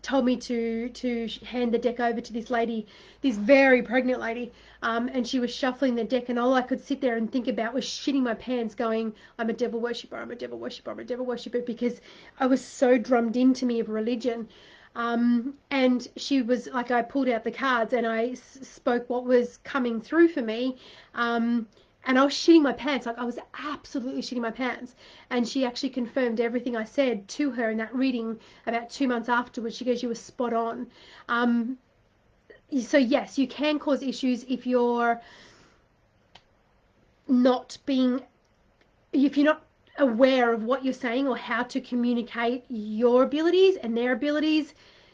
told me to hand the deck over to this lady, this very pregnant lady, and she was shuffling the deck, and all I could sit there and think about was shitting my pants, going, "I'm a devil worshipper. I'm a devil worshipper. I'm a devil worshipper," because I was so drummed into me of religion. And she was like, I pulled out the cards and I spoke what was coming through for me. And I was shitting my pants. Like, I was absolutely shitting my pants. And she actually confirmed everything I said to her in that reading about 2 months afterwards. She goes, you were spot on. So yes, you can cause issues if you're not aware of what you're saying or how to communicate your abilities and their abilities.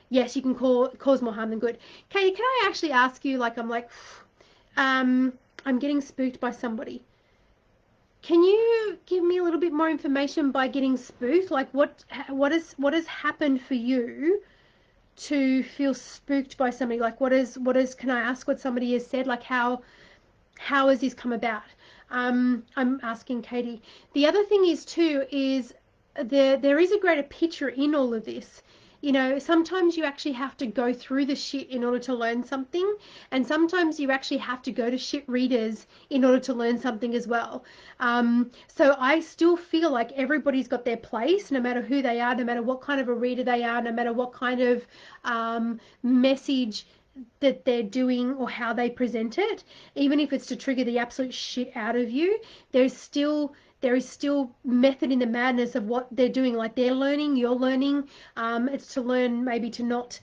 Yes, you can cause more harm than good. Katie, can I actually ask you, I'm getting spooked by somebody. Can you give me a little bit more information by getting spooked? Like what has happened for you to feel spooked by somebody? Like can I ask what somebody has said? Like how has this come about? I'm asking Katie. The other thing is too is there is a greater picture in all of this. Sometimes you actually have to go through the shit in order to learn something, and sometimes you actually have to go to shit readers in order to learn something as well. So I still feel like everybody's got their place, no matter who they are, no matter what kind of a reader they are, no matter what kind of message that they're doing or how they present it. Even if it's to trigger the absolute shit out of you, there is still method in the madness of what they're doing. Like, they're learning, you're learning. It's to learn maybe to not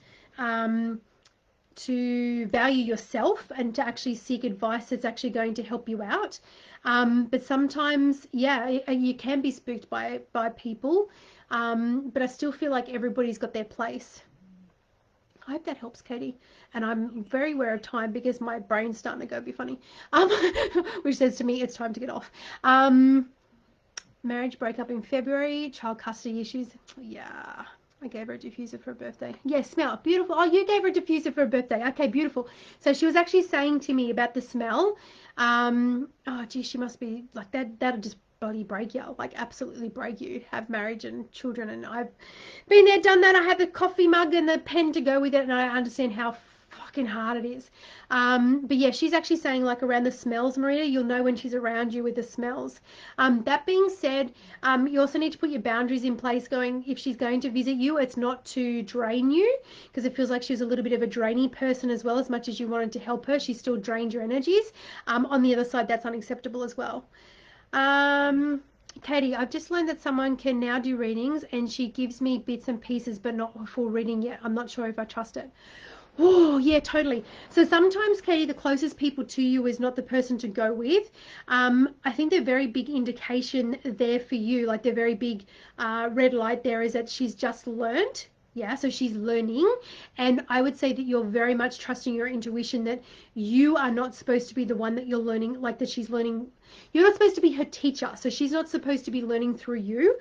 to value yourself and to actually seek advice that's actually going to help you out. But sometimes, yeah, you can be spooked by people. But I still feel like everybody's got their place. I hope that helps, Katie. And I'm very aware of time because my brain's starting to go be funny. Which says to me it's time to get off. Marriage breakup in February, child custody issues. Yeah, I gave her a diffuser for her birthday. Yeah, smell. Beautiful. Oh, you gave her a diffuser for her birthday. Okay, beautiful. So she was actually saying to me about the smell. Oh, gee, she must be like that. That'll just bloody break you. Like, absolutely break you. Have marriage and children. And I've been there, done that. I have the coffee mug and the pen to go with it. And I understand how fucking hard it is. But yeah, she's actually saying like around the smells, Maria, you'll know when she's around you with the smells. That being said, you also need to put your boundaries in place going, if she's going to visit you, it's not to drain you, because it feels like she was a little bit of a drainy person as well. As much as you wanted to help her, she still drained your energies. On the other side, that's unacceptable as well. Katie, I've just learned that someone can now do readings and she gives me bits and pieces but not a full reading yet. I'm not sure if I trust it. Oh, yeah, totally. So sometimes, Katie, the closest people to you is not the person to go with. I think the very big indication there for you, like the very big red light there, is that she's just learned. Yeah, so she's learning. And I would say that you're very much trusting your intuition that you are not supposed to be the one that you're learning, like that she's learning. You're not supposed to be her teacher. So she's not supposed to be learning through you.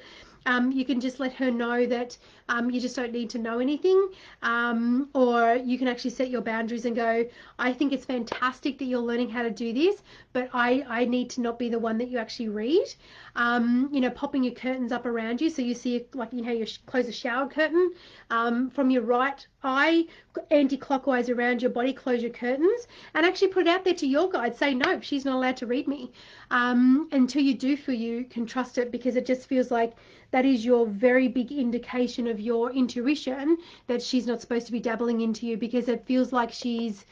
You can just let her know that you just don't need to know anything, or you can actually set your boundaries and go, I think it's fantastic that you're learning how to do this, but I need to not be the one that you actually read. Popping your curtains up around you so you see, like, you know, you close a shower curtain from your right eye anti-clockwise around your body, close your curtains, and actually put it out there to your guide. Say, no, she's not allowed to read me, until you do feel you can trust it, because it just feels like that is your very big indication of your intuition that she's not supposed to be dabbling into you, because it feels like she's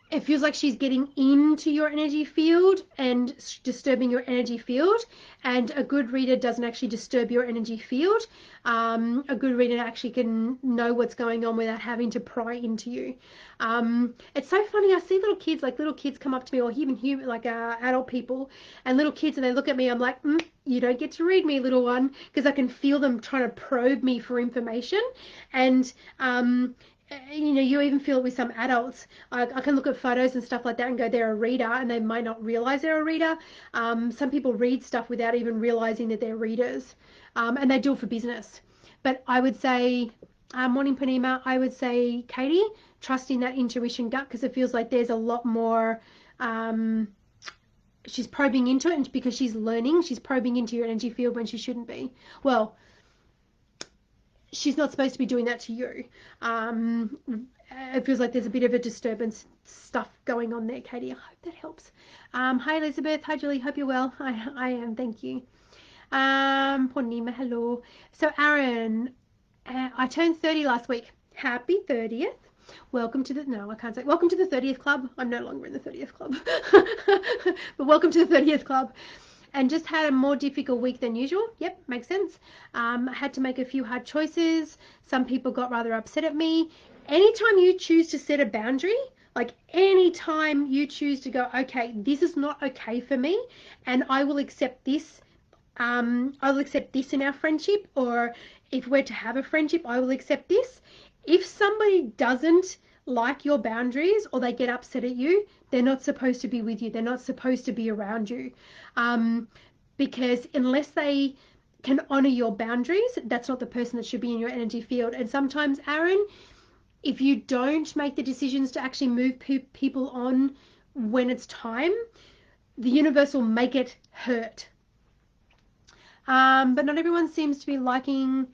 it feels like she's getting into your energy field and disturbing your energy field, and a good reader doesn't actually disturb your energy field. A good reader actually can know what's going on without having to pry into you. It's so funny, I see little kids come up to me, or even human, like adult people and little kids, and they look at me, I'm like, you don't get to read me, little one, because I can feel them trying to probe me for information. And you even feel it with some adults. I can look at photos and stuff like that and go, they're a reader, and they might not realize they're a reader. Some people read stuff without even realizing that they're readers, and they do it for business. But I would say, morning Panema, I would say, Katie, trusting that intuition gut, because it feels like there's a lot more. She's probing into it, and because she's learning, she's probing into your energy field when she shouldn't be. Well, she's not supposed to be doing that to you. It feels like there's a bit of a disturbance stuff going on there, Katie. I hope that helps. Hi, Elizabeth. Hi, Julie. Hope you're well. I am. Thank you. Pornima, hello. So, Aaron, I turned 30 last week. Happy 30th. Welcome to the, no, I can't say, welcome to the 30th club. I'm no longer in the 30th club. But welcome to the 30th club. And just had a more difficult week than usual. Yep, makes sense. I had to make a few hard choices. Some people got rather upset at me. Anytime you choose to set a boundary, like anytime you choose to go, okay, this is not okay for me, and I will accept this. I'll accept this in our friendship, or if we're to have a friendship, I will accept this. If somebody doesn't like your boundaries or they get upset at you, they're not supposed to be with you. They're not supposed to be around you. Because unless they can honor your boundaries, that's not the person that should be in your energy field. And sometimes, Aaron, if you don't make the decisions to actually move people on when it's time, the universe will make it hurt. But not everyone seems to be liking.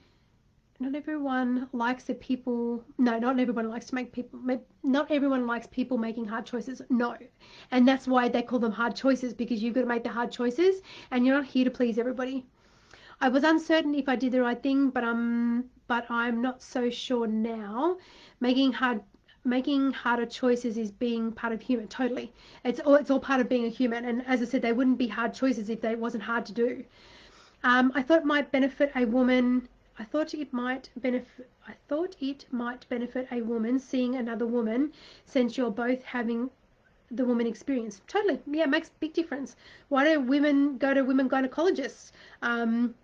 Not everyone likes the people. No, not everyone likes to make people. Not everyone likes people making hard choices. No, and that's why they call them hard choices, because you've got to make the hard choices, and you're not here to please everybody. I was uncertain if I did the right thing, but I'm not so sure now. Making harder choices is being part of human. Totally, it's all part of being a human. And as I said, they wouldn't be hard choices if they wasn't hard to do. I thought it might benefit a woman. I thought it might benefit a woman seeing another woman, since you're both having the woman experience. Totally, yeah, it makes a big difference. Why do women go to women gynecologists?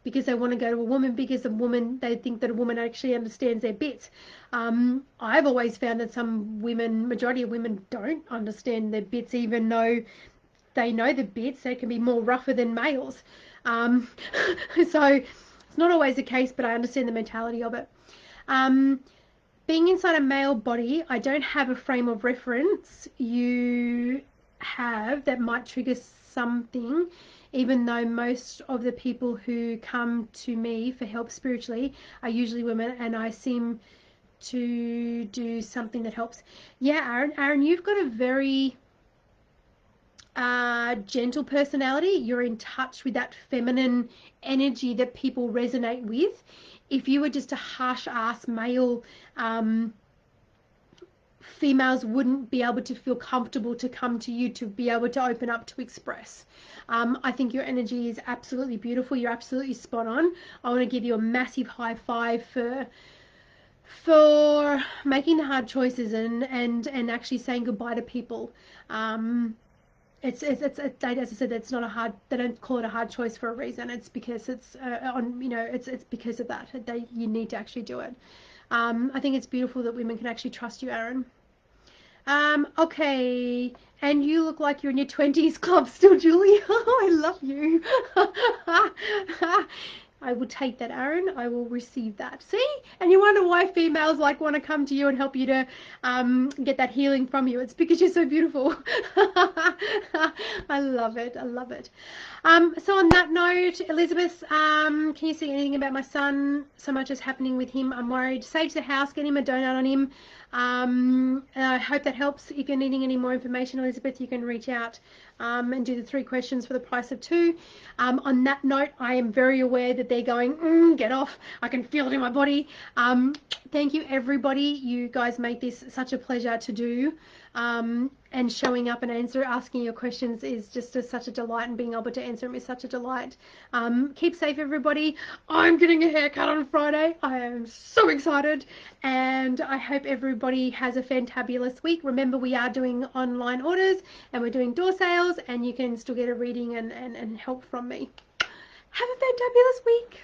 Because they want to go to a woman, because a woman, they think that a woman actually understands their bits. I've always found that majority of women don't understand their bits, even though they know the bits. They can be more rougher than males. So it's not always the case, but I understand the mentality of it. Being inside a male body, I don't have a frame of reference you have that might trigger something, even though most of the people who come to me for help spiritually are usually women, and I seem to do something that helps. Yeah, Aaron, you've got a very gentle personality. You're in touch with that feminine energy that people resonate with. If you were just a harsh ass male, females wouldn't be able to feel comfortable to come to you to be able to open up to express. I think your energy is absolutely beautiful. You're absolutely spot on. I want to give you a massive high five for making the hard choices and actually saying goodbye to people. It's as I said, it's not a hard. They don't call it a hard choice for a reason. It's because it's it's because of that. You need to actually do it. I think it's beautiful that women can actually trust you, Aaron. Okay. And you look like you're in your 20s club still, Julie. I love you. I will take that, Aaron. I will receive that. See? And you wonder why females like want to come to you and help you to get that healing from you. It's because you're so beautiful. I love it. I love it. So on that note, Elizabeth, can you see anything about my son? So much is happening with him. I'm worried. Sage the house. Get him a donut on him. And I hope that helps. If you're needing any more information, Elizabeth, you can reach out and do the 3 questions for the price of 2. On that note, I am very aware that they're going, get off. I can feel it in my body. Thank you, everybody. You guys make this such a pleasure to do. And showing up and asking your questions is just such a delight, and being able to answer them is such a delight. Keep safe, everybody. I'm getting a haircut on Friday. I am so excited, and I hope everybody has a fantabulous week. Remember, we are doing online orders and we're doing door sales, and you can still get a reading and help from me. Have a fantabulous week.